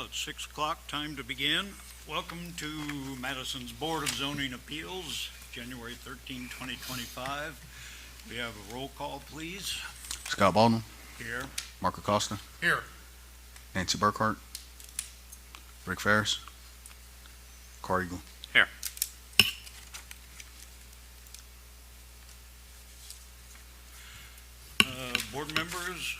Well, it's 6 o'clock, time to begin. Welcome to Madison's Board of Zoning Appeals, January 13, 2025. We have a roll call, please. Scott Baldwin. Here. Mark Acosta. Here. Nancy Burkhart. Rick Ferris. Car Eagle. Here. Board members,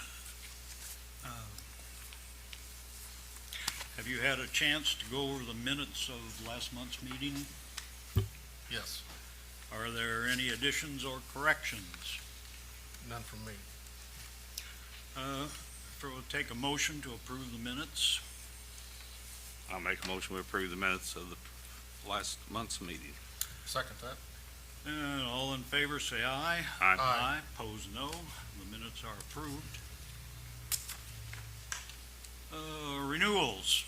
have you had a chance to go over the minutes of last month's meeting? Yes. Are there any additions or corrections? None from me. If we'll take a motion to approve the minutes. I'll make a motion to approve the minutes of the last month's meeting. Second that. And all in favor say aye. Aye. Aye. Pose no. The minutes are approved. Renewals.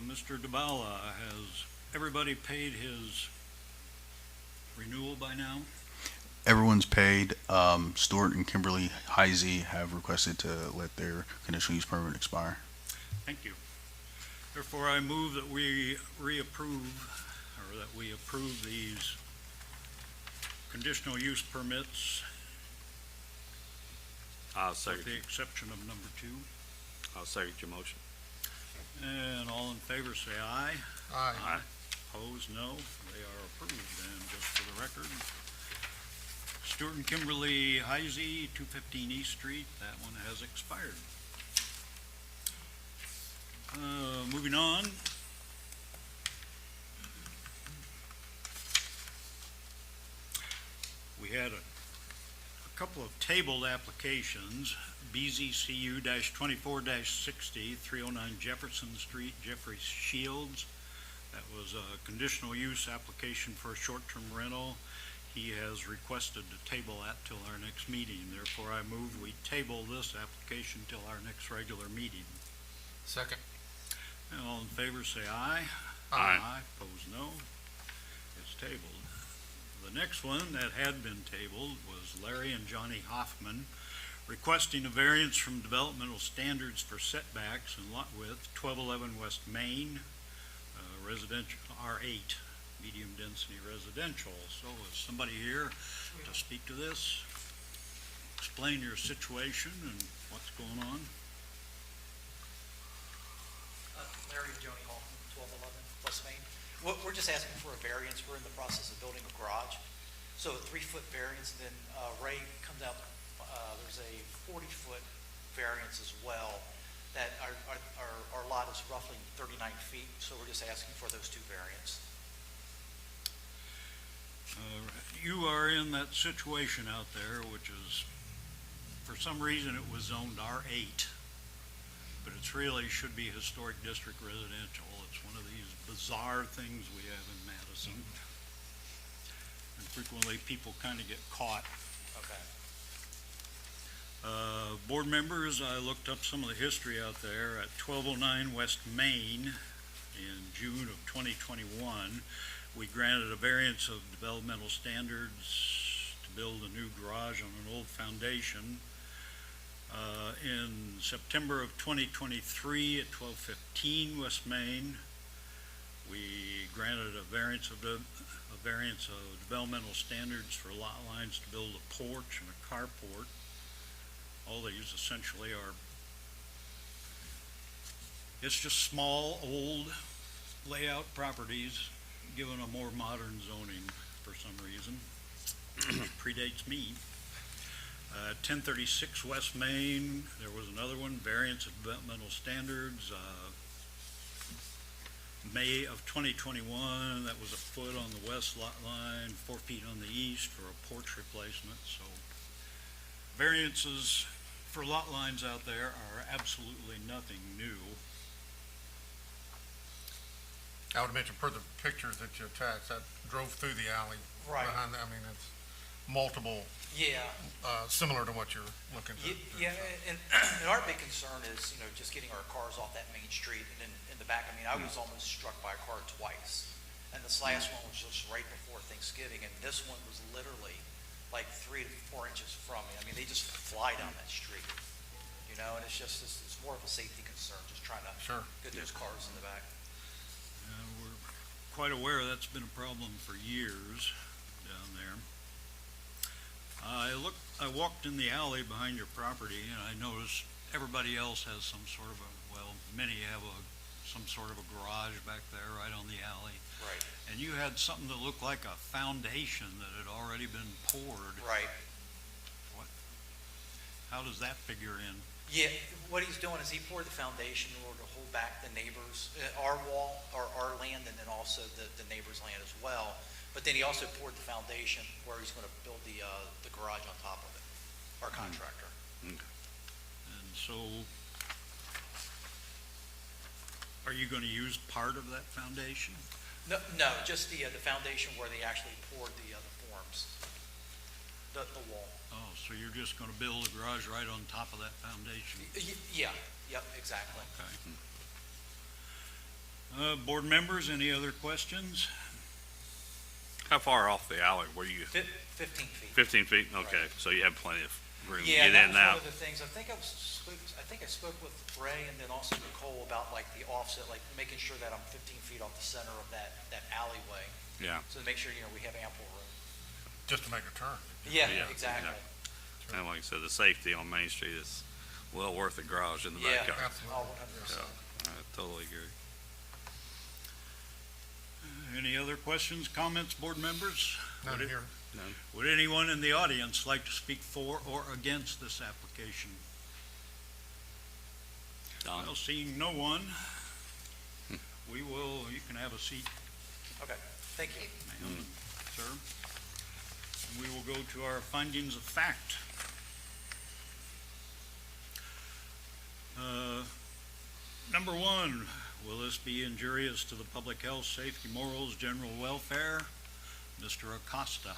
Mr. DeBala, has everybody paid his renewal by now? Everyone's paid. Stuart and Kimberly Heisey have requested to let their conditional use permit expire. Thank you. Therefore, I move that we reapprove, or that we approve these conditional use permits I'll with second. the exception of number 2. I'll second your motion. And all in favor say aye. Aye. Aye. Opposed, no. They are approved. And just for the record, Stuart and Kimberly Heisey, 215 East Street, that one has expired. Moving on. We had a couple of tabled applications. BZCU-24-60, 309 Jefferson Street, Jeffrey Shields. That was a conditional use application for a short-term rental. He has requested to table that till our next meeting. Therefore, I move we table this application till our next regular meeting. Second. And all in favor say aye. Aye. Pose no. It's tabled. The next one that had been tabled was Larry and Johnny Hoffman requesting a variance from developmental standards for setbacks and lot width, 1211 West Main, residential R8, medium density residential. So is somebody here to speak to this? Explain your situation and what's going on. Larry and Joni Hoffman, 1211 West Main. We're just asking for a variance. We're in the process of building a garage. So a 3-foot variance, and then Ray comes out, there's a 40-foot variance as well. That our lot is roughly 39 feet, so we're just asking for those 2 variants. You are in that situation out there, which is, for some reason, it was zoned R8, but it's really should be historic district residential. It's one of these bizarre things we have in Madison. And frequently people kind of get caught. Okay. Board members, I looked up some of the history out there. At 1209 West Main in June of 2021, we granted a variance of developmental standards to build a new garage on an old foundation. In September of 2023 at 1215 West Main, we granted a variance of developmental standards for lot lines to build a porch and a carport. All these essentially are, it's just small, old layout properties given a more modern zoning for some reason. Predates me. 1036 West Main, there was another one, variance of developmental standards. May of 2021, that was a foot on the west lot line, 4 feet on the east for a porch replacement. So variances for lot lines out there are absolutely nothing new. I would mention per the pictures that you attached, that drove through the alley. Right. Behind that. I mean, it's multiple, Yeah. similar to what you're looking to. Yeah, and our big concern is, just getting our cars off that main street, and then in the back, I was almost struck by a car twice. And this last one was just right before Thanksgiving, and this one was literally like 3 to 4 inches from me. They just fly down that street. you know, and it's more of a safety concern, just trying to Sure. get those cars in the back. We're quite aware that's been a problem for years down there. I walked in the alley behind your property and I noticed everybody else has some sort of many have some sort of a garage back there right on the alley. Right. And you had something that looked like a foundation that had already been poured. Right. How does that figure in? Yeah, what he's doing is he poured the foundation in order to hold back the neighbors, our wall, our land, and then also the neighbor's land as well. But then he also poured the foundation where he's going to build the garage on top of it, our contractor. And so, are you going to use part of that foundation? No, just the foundation where they actually poured the forms, the wall. Oh, so you're just going to build a garage right on top of that foundation? Yeah, yep, exactly. Okay. Board members, any other questions? How far off the alley were you? 15 feet. 15 feet? Okay, Right. so you have plenty of room to Yeah, get that in was and one out. of the things, I think I spoke with Ray and then also Nicole about like the offset, like making sure that I'm 15 feet off the center of that alleyway. Yeah. So to make sure, we have ample room. Just to make a turn. Yeah, Yeah, exactly. And like I said, the safety on Main Street is well worth the garage in the Yeah, backyard. oh, So, 100%. I totally agree. Any other questions, comments, board members? None Would it- here. Would anyone in the audience like to speak for or against this application? Don? Well, seeing no one, you can have a seat, Okay, thank you. ma'am, sir. And we will go to our findings of fact. Number one, will this be injurious to the public health, safety, morals, general welfare? Mr. Acosta.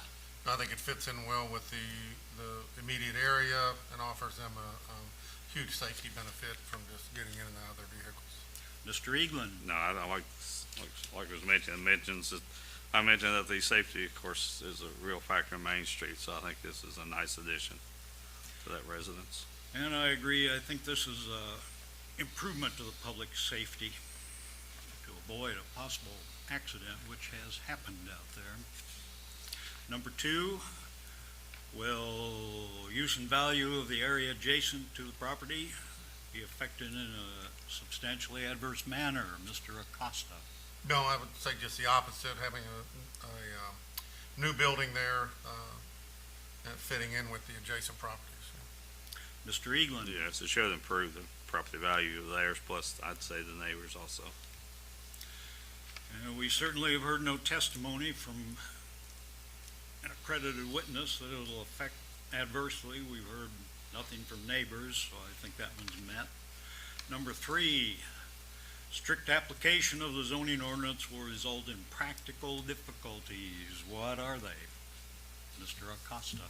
I think it fits in well with the immediate area and offers them a huge safety benefit from just getting in and out of their vehicles. Mr. Eaglin. No, I don't like was mentioned, I mentioned that the safety, of course, is a real factor in Main Street, so I think this is a nice addition to that residence. And I agree, I think this is a improvement to the public safety to avoid a possible accident which has happened out there. Number two, will use and value of the area adjacent to the property be affected in a substantially adverse manner? Mr. Acosta. No, I would say just the opposite, having a new building there, and fitting in with the adjacent properties. Mr. Eaglin. Yes, it should improve the property value of theirs, plus I'd say the neighbors also. And we certainly have heard no testimony from an accredited witness that it will affect adversely. We've heard nothing from neighbors, so I think that one's met. Number three, strict application of the zoning ordinance will result in practical difficulties. What are they? Mr. Acosta.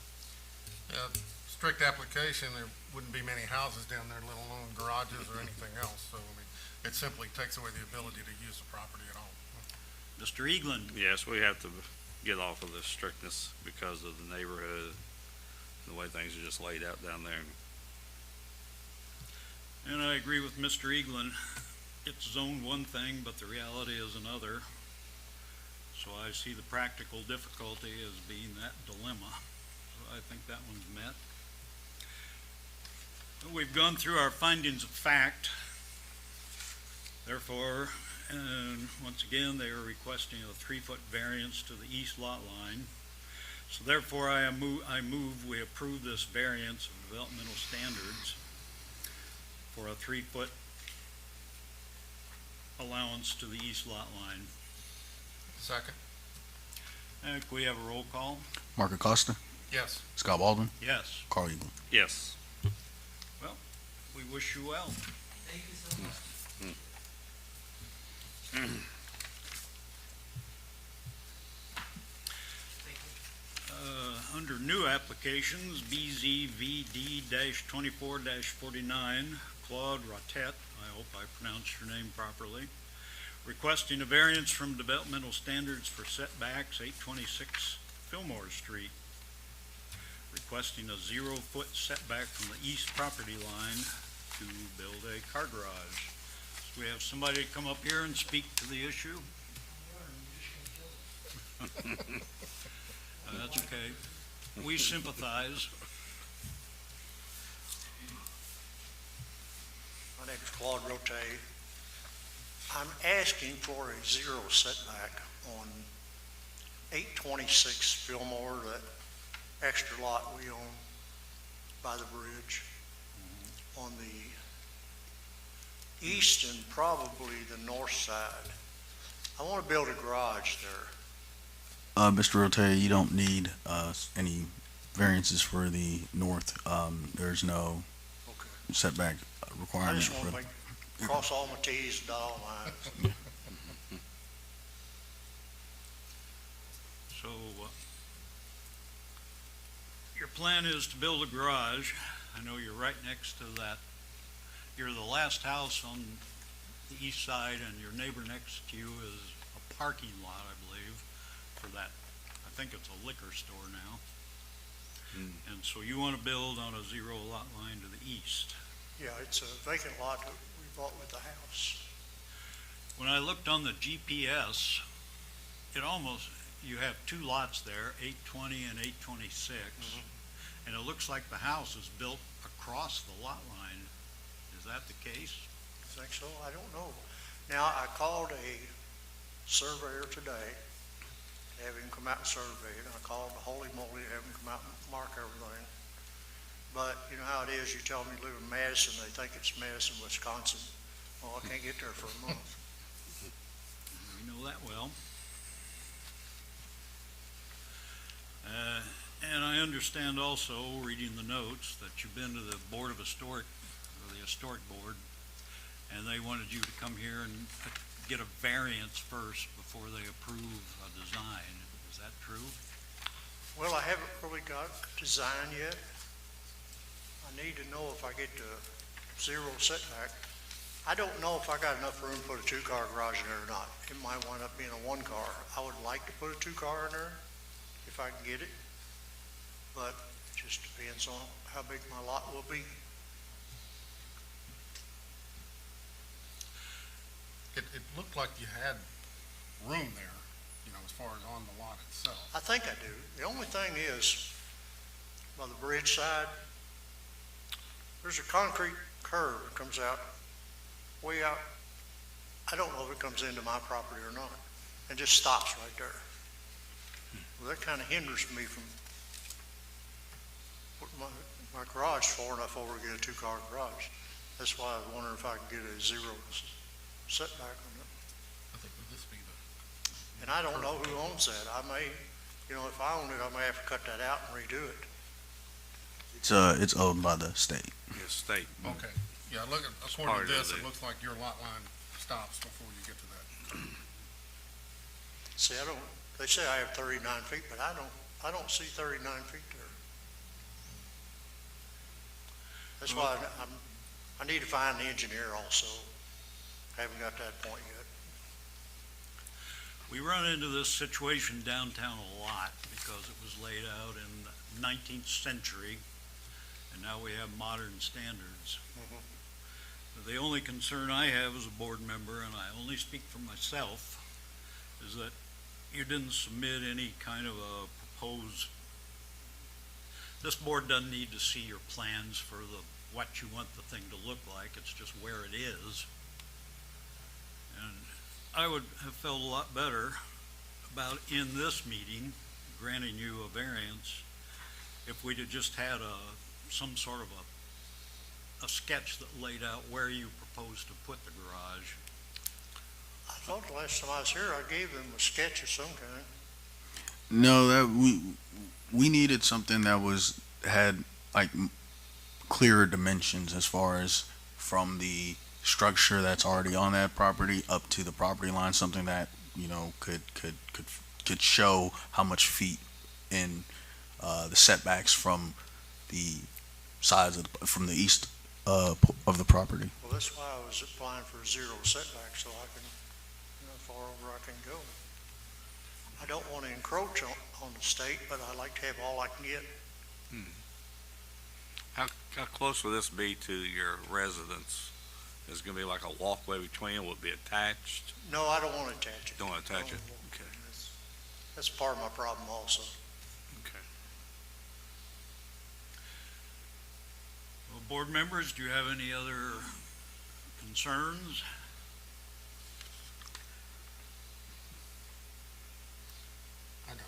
Strict application, there wouldn't be many houses down there, let alone garages or anything else. So, I mean, it simply takes away the ability to use the property at all. Mr. Eaglin. Yes, we have to get off of the strictness because of the neighborhood, the way things are just laid out down there. And I agree with Mr. Eaglin. It's zoned one thing, but the reality is another. So I see the practical difficulty as being that dilemma. So I think that one's met. We've gone through our findings of fact. Therefore, and once again, they are requesting a 3-foot variance to the east lot line. So therefore, I move we approve this variance of developmental standards for a 3-foot allowance to the east lot line. Second? Can we have a roll call? Mark Acosta, Yes. Scott Baldwin, Yes. Carl Eaglin. Yes. We wish you well. Thank you so much. Under new applications, BZVD-24-49, Claude Rotet, I hope I pronounced your name properly, requesting a variance from developmental standards for setbacks, 826 Fillmore Street, requesting a 0-foot setback from the east property line to build a car garage. So we have somebody come up here and speak to the issue. That's okay. We sympathize. My name's Claude Rote. I'm asking for a zero setback on 826 Fillmore, that extra lot we own by the bridge, on the east and probably the north side. I want to build a garage there. Mr. Rote, you don't need any variances for the north. There's no Okay. setback I requirement just want for. to cross all my T's and dot all my I's. So, your plan is to build a garage. I know you're right next to that. You're the last house on the east side, and your neighbor next to you is a parking lot, I believe, for that. I think it's a liquor store now. And so you want to build on a zero lot line to the east. Yeah, it's a vacant lot that we bought with the house. When I looked on the GPS, you have two lots there, 820 and 826. And it looks like the house is built across the lot line. Is that the case? I think so, I don't know. Now, I called a surveyor today, to have him come out and survey it. I called the Holy Moly to have him come out and mark everything. But you know how it is, you tell them you live in Madison, they think it's Madison, Wisconsin. Well, I can't get there for a month. We know that well. And I understand also, reading the notes, that you've been to the Board of Historic, or the Historic Board, and they wanted you to come here and get a variance first before they approve a design. Is that true? Well, I haven't really got a design yet. I need to know if I get to zero setback. I don't know if I got enough room to put a two-car garage in there or not. It might wind up being a one-car. I would like to put a two-car in there if I can get it, but it just depends on how big my lot will be. It looked like you had room there, you know, as far as on the lot itself. I think I do. The only thing is, by the bridge side, there's a concrete curve that comes out way out. I don't know if it comes into my property or not, and just stops right there. Well, that kind of hinders me from putting my garage far enough over to get a two-car garage. That's why I was wondering if I could get a zero setback on it. I think would this be the, And I don't know who owns that. I may, you know, if I own it, I may have to cut that out and redo it. It's owned by the state. Yes, state. okay. Yeah, according part to of this, it it. looks like your lot line stops before you get to that. See, they say I have 39 feet, but I don't see 39 feet there. That's why I need to find the engineer also. I haven't got to that point yet. We run into this situation downtown a lot because it was laid out in the 19th century, and now we have modern standards. The only concern I have as a board member, and I only speak for myself, is that you didn't submit any kind of a proposed, this board doesn't need to see your plans for what you want the thing to look like, it's just where it is. And I would have felt a lot better about, in this meeting, granting you a variance, if we'd have just had some sort of a sketch that laid out where you propose to put the garage. I thought the last time I was here, I gave them a sketch of some kind. No, that we needed something that had like clearer dimensions as far as from the structure that's already on that property up to the property line, something that, you know, could show how much feet in the setbacks from the sides from the east of the property. Well, that's why I was applying for zero setback, so I can, you know, far over I can go. I don't want to encroach on the state, but I like to have all I can get. How close will this be to your residence? Is it gonna be like a walkway between, will it be attached? No, I don't want to attach it. Don't wanna attach it? Okay. That's part of my problem also. Okay. Well, board members, do you have any other concerns? I don't know.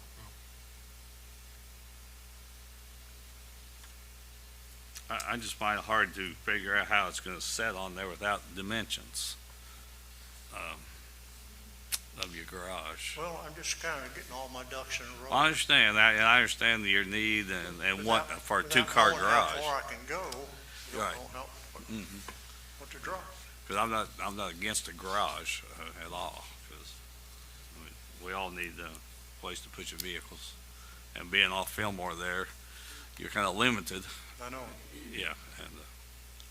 I just find it hard to figure out how it's gonna set on there without dimensions, of your garage. Well, I'm just kind of getting all my ducks in a row. I understand that, and I understand your need and what, Without- for a without two-car knowing garage. How far I can go, you Right. don't know Mhm. what to draw. Cause I'm not against a garage, at all, cause, I mean, we all need a place to put your vehicles. And being off Fillmore there, you're kinda limited, I know. yeah, and,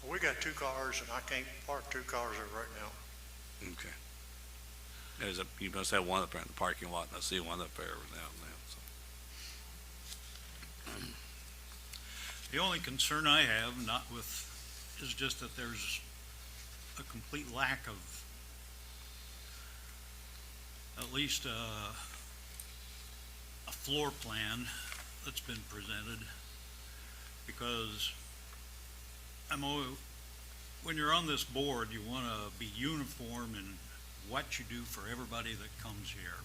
We got two cars and I can't park two cars there right now. okay. You must have one up there in the parking lot, and I see one up there every now and then, so. The only concern I have, not with, is just that there's a complete lack of at least a floor plan that's been presented, because when you're on this board, you want to be uniform in what you do for everybody that comes here.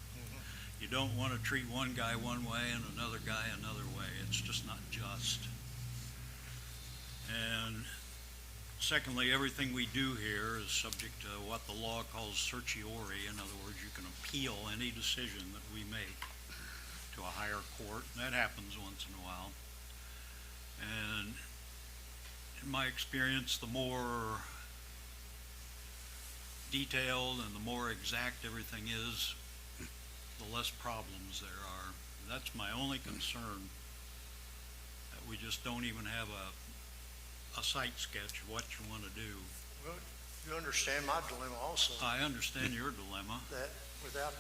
You don't want to treat one guy one way and another guy another way. It's just not just. And secondly, everything we do here is subject to what the law calls certiorari. In other words, you can appeal any decision that we make to a higher court, and that happens once in a while. And in my experience, the more detailed and the more exact everything is, the less problems there are. That's my only concern, that we just don't even have a site sketch of what you want to do. Well, you understand my dilemma also, I understand your dilemma. that without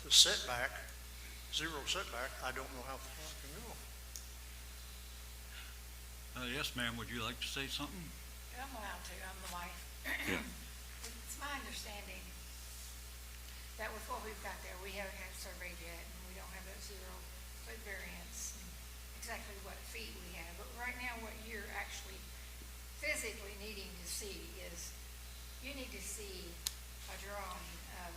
the setback, zero setback, I don't know how far I can go. Yes, ma'am, would you like to say something? I'm allowed to, I'm the wife. Yeah. It's my understanding that with what we've got there, we haven't had it surveyed yet, and we don't have that 0-foot variance, and exactly what feet we have. But right now, what you're actually physically needing to see is, you need to see a drawing of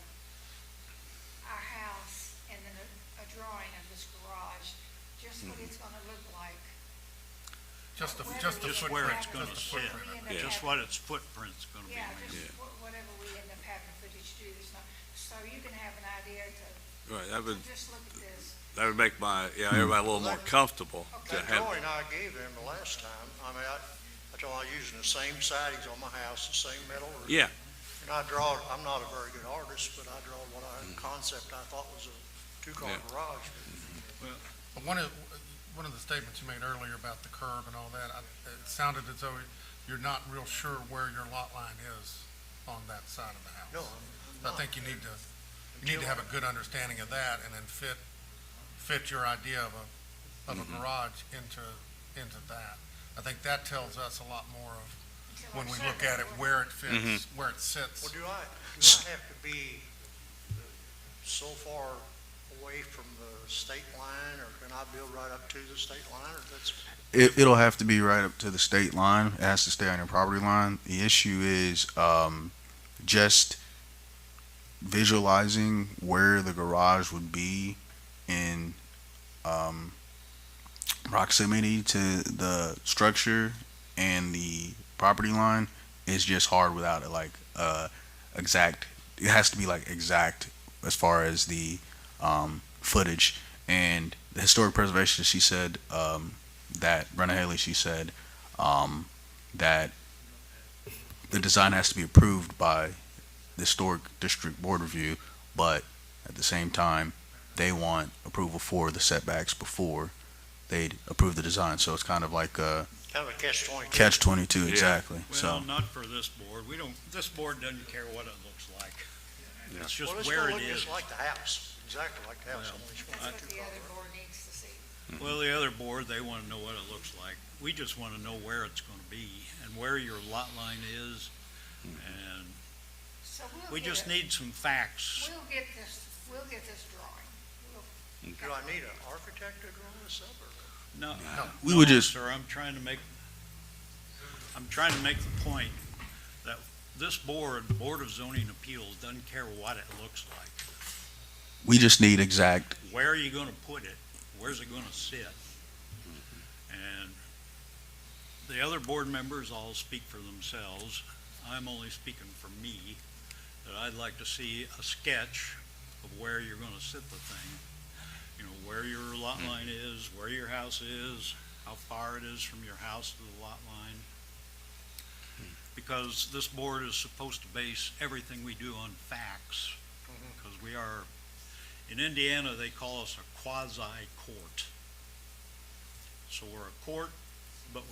our house, and then a drawing of this garage, just what it's gonna look like. Just the Just where footprint, it's gonna just the sit. footprint. Yeah. Just what its footprint's gonna be. Yeah, ma'am. just whatever we end up having footage to do, it's not, so you can have an idea to, Right, that would, just look at this. make everybody a little more comfortable to That have. drawing I gave them the last time, I mean, I told them I'm using the same sidings on my house, the same metal roof. Yeah, And I'm not a very good artist, but I draw what concept I thought was a two-car Yeah. garage. But one of the statements you made earlier about the curb and all that, it sounded as though you're not real sure where your lot line is on that side of the house. No, So I think you need to have a good understanding of that, and then fit your idea of a garage into that. I think that tells us a lot more of, when we look at it, where it fits, where it sits. well, do I have to be so far away from the state line, or can I build right up to the state line, or that's? It'll have to be right up to the state line. It has to stay on your property line. The issue is just visualizing where the garage would be in proximity to the structure and the property line is just hard without it exact. It has to be like exact as far as the footage. And the historic preservation, she said that Brenna Haley, she said that the design has to be approved by the historic district board review, but at the same time they want approval for the setbacks before they'd approve the design. So it's kind of like a Kind of a catch-22. catch-22, exactly. Well, So not for this board. This board doesn't care what it looks like. Yeah. It's just Well, it's where gonna it look is. just like the house, exactly like the house. Well, only it's That's got what two the other cars. board needs to see. Well, the other board, they want to know what it looks like. We just want to know where it's going to be and where your lot line is. And So we just need some facts. We'll get this drawing. Do I need an architect to draw this up, or? No, We no, would just- sir, I'm trying to make the point that this board, Board of Zoning Appeals, doesn't care what it looks like. We just need exact, Where are you going to put it? Where's it going to sit? And the other board members all speak for themselves. I'm only speaking for me, that I'd like to see a sketch of where you're going to sit the thing. You know, where your lot line is, where your house is, how far it is from your house to the lot line. Because this board is supposed to base everything we do on facts. Because we are, in Indiana, they call us a quasi-court. So we're a court, but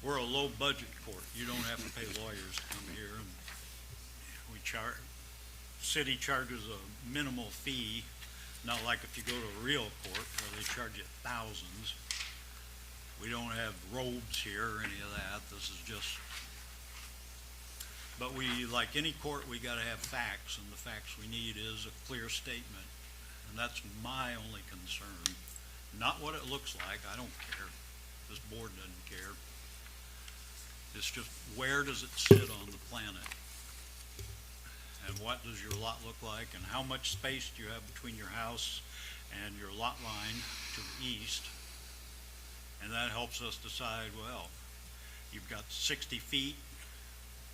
we're a low-budget court. You don't have to pay lawyers to come here. And city charges a minimal fee, not like if you go to a real court where they charge you thousands. We don't have robes here or any of that. This is just, but we, like any court, we gotta have facts, and the facts we need is a clear statement. And that's my only concern, not what it looks like. I don't care. This board doesn't care. It's just, where does it sit on the planet? And what does your lot look like, and how much space do you have between your house and your lot line to the east? And that helps us decide, well, you've got 60 feet,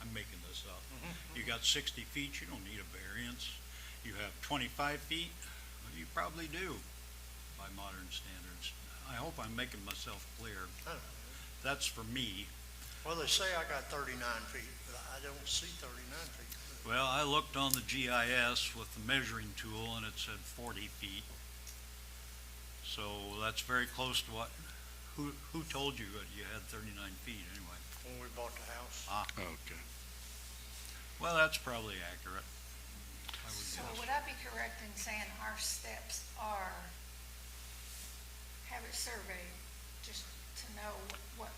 I'm making this up. You got 60 feet, you don't need a variance. You have 25 feet, well, you probably do by modern standards. I hope I'm making myself clear. That's for me. Well, they say I got 39 feet, but I don't see 39 feet. Well, I looked on the GIS with the measuring tool and it said 40 feet. So that's very close to what, who told you that you had 39 feet anyway? When we bought the house. Okay. Well, that's probably accurate. I would So guess. would I be correct in saying our steps are have it surveyed, just to know what,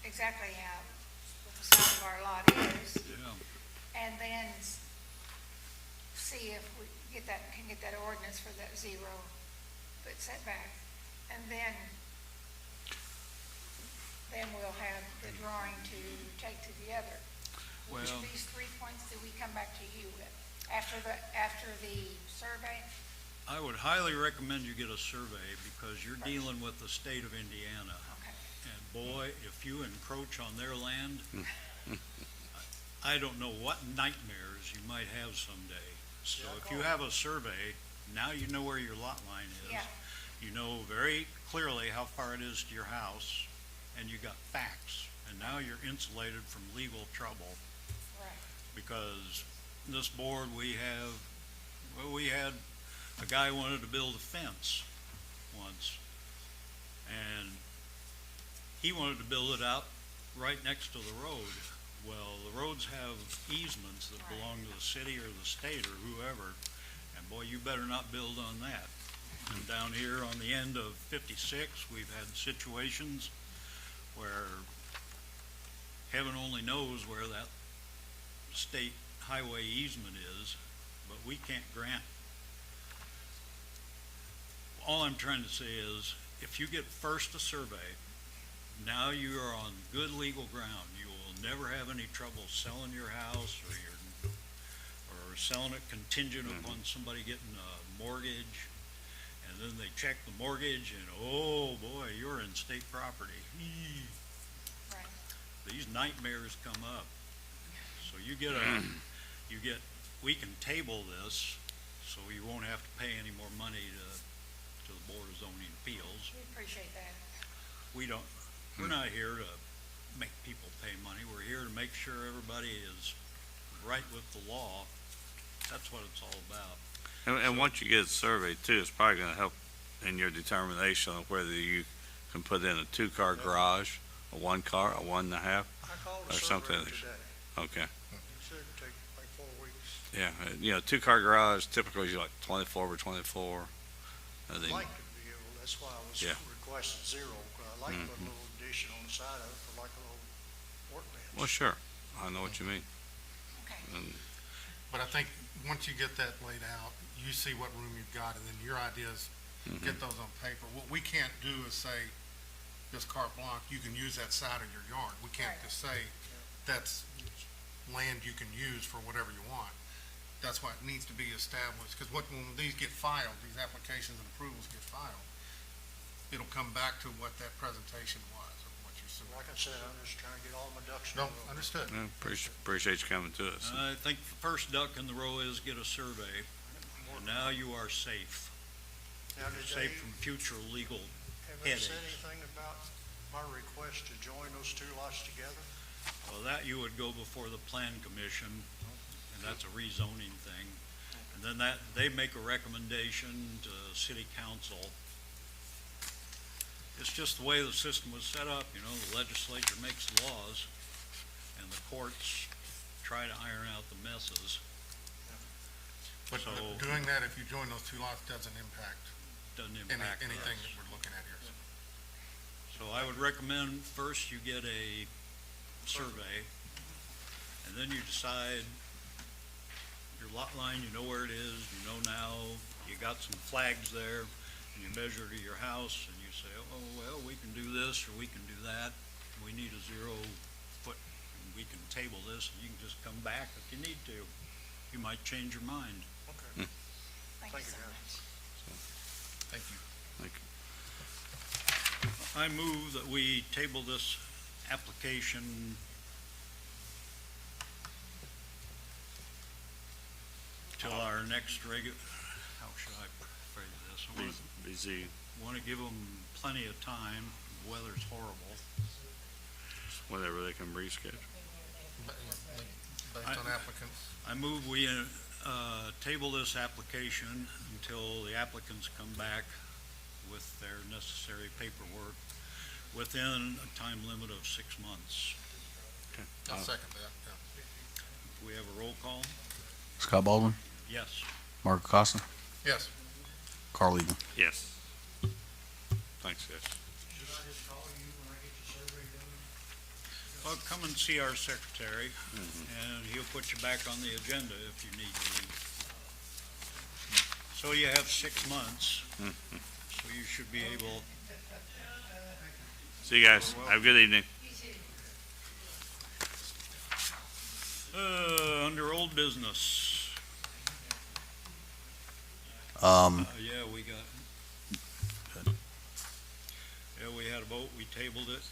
exactly how, what the size of our lot is, Yeah. and then see if we can get that ordinance for that 0-foot setback, and then we'll have the drawing to take to the other. Which Well- of these 3 points do we come back to you with? After the survey? I would highly recommend you get a survey because you're dealing with the state of Indiana. Okay. And boy, if you encroach on their land, I don't know what nightmares you might have someday. So if you have a survey, now you know where your lot line is. Yeah. You know very clearly how far it is to your house, and you got facts. And now you're insulated from legal trouble. Right. Because this board, we had a guy wanted to build a fence once, and he wanted to build it out right next to the road. Well, the roads have easements that belong to the city or the state or whoever, and boy, you better not build on that. And down here on the end of 56, we've had situations where heaven only knows where that state highway easement is, but we can't grant. All I'm trying to say is, if you get first a survey, now you are on good legal ground. You will never have any trouble selling your house or selling it contingent upon somebody getting a mortgage, and then they check the mortgage and, oh boy, you're in state property. Right. These nightmares come up. So we can table this, so you won't have to pay any more money to the Board of Zoning Appeals. We appreciate that. We're not here to make people pay money. We're here to make sure everybody is right with the law. That's what it's all about. And once you get it surveyed too, it's probably gonna help in your determination of whether you can put in a 2-car garage, a 1-car, a 1.5. I called Or the something. surveyor today. Okay. He said it'd take like 4 weeks. Yeah, 2-car garage typically is like 24 by 24. And I'd then, like to be able That's why I was Yeah. requesting zero. I like to put a little addition on the side of it for like a little workbench. Well, sure, I know what you mean. Okay. And But I think once you get that laid out, you see what room you've got, and then your ideas, get those on paper. What we can't do is say, this carte blanche, you can use that side of your yard. We can't Right. just say, that's land you can use for whatever you want. That's why it needs to be established, because when these get filed, these applications and approvals get filed, it'll come back to what that presentation was, of what you submitted. Like I said, I'm just trying to get all my ducks in a No, row. understood. appreciate you coming to us. I think the first duck in the row is get a survey, and now you are safe. Now, did Safe they, from future legal have they said headaches. anything about my request to join those two lots together? Well, that you would go before the plan commission, and that's a rezoning thing. And then they make a recommendation to city council. It's just the way the system was set up, the legislature makes laws, and the courts try to iron out the messes. But So- doing that, if you join those two lots, doesn't impact Doesn't impact anything us. that we're looking at here. So I would recommend first you get a survey, and then you decide your lot line, you know where it is, you know now, you got some flags there, and you measure to your house, and you say, oh, well, we can do this, or we can do that, we need a 0 foot, and we can table this, and you can just come back if you need to. You might change your mind. Okay. Thank Thank you you, so Gary. much. Thank you. I move that we table this application till our next how should I phrase this? BZ, Want to give them plenty of time, the weather's horrible. whenever they can reschedule. Based on applicants. I move we table this application until the applicants come back with their necessary paperwork within a time limit of 6 months. Okay. I'll second that, yeah. Do we have a roll call? Scott Baldwin, Yes. Mark Acosta, Yes. Carl Eagle. Yes. Thanks, guys. Should I just call you when I get the survey done? Well, come and see our secretary, and he'll put you back on the agenda if you need to. So you have 6 months, so you should be able. See you guys. Have a good evening. Under old business, yeah, we got. Yeah, we had a vote, we tabled it.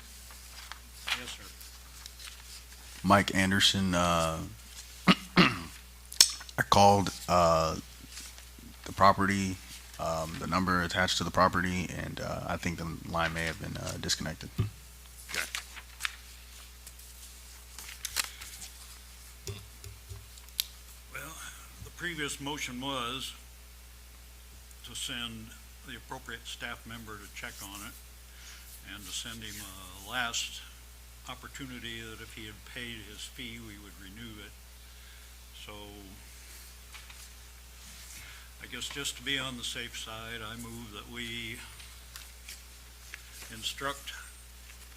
Yes, sir. Mike Anderson, I called, the property, the number attached to the property, and, I think the line may have been, disconnected. Well, the previous motion was to send the appropriate staff member to check on it and to send him a last opportunity that if he had paid his fee, we would renew it. So I guess just to be on the safe side, I move that we instruct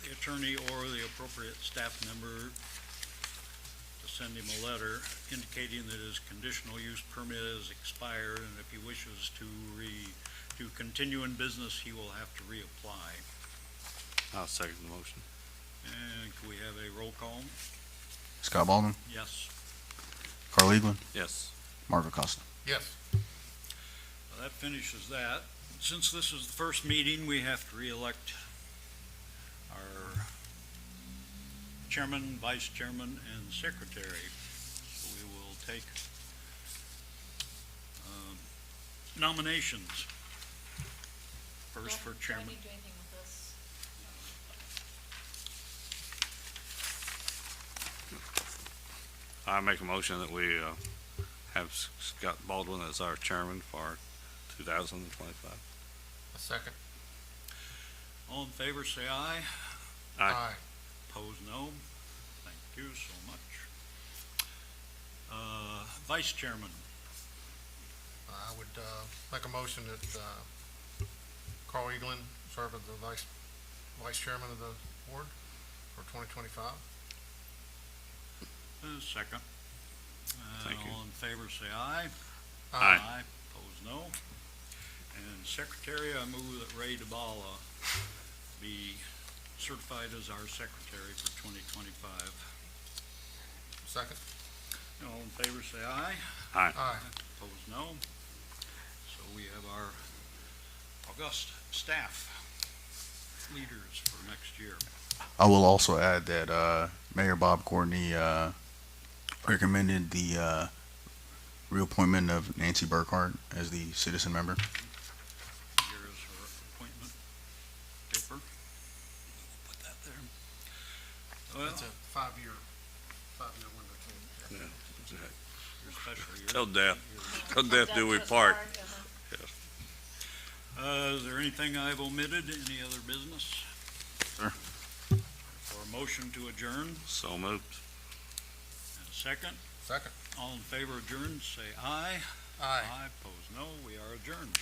the attorney or the appropriate staff member to send him a letter indicating that his conditional use permit is expired, and if he wishes to continue in business, he will have to reapply. I'll second the motion. And can we have a roll call? Scott Baldwin, Yes. Carl Eagle, Yes. Mark Acosta. Yes. Well, that finishes that. Since this is the first meeting, we have to re-elect our chairman, vice chairman, and secretary. So we will take nominations. First for chairman. Do I need to do anything with this? I make a motion that we have Scott Baldwin as our chairman for 2025. A second. All in favor, say aye. Aye. Opposed, no. Thank you so much. Vice chairman. I would, make a motion that, Carl Eaglin serve as the vice chairman of the board for 2025. Second. Thank you. All in favor, say aye. Aye. Opposed, no. And secretary, I move that Ray DeBala be certified as our secretary for 2025. Second. All in favor, say aye. Aye. Opposed, no. So we have our august staff leaders for next year. I will also add that Mayor Bob Courtney recommended the reappointment of Nancy Burkhart as the citizen member. Here is her appointment paper. Put that there. Well, It's a five-year window too. your special year. Till death do we part. Is there anything I've omitted? Any other business? Sir. For a motion to adjourn, So moved. and a second. Second. All in favor of adjourn, say aye. Aye. Opposed, no. We are adjourned.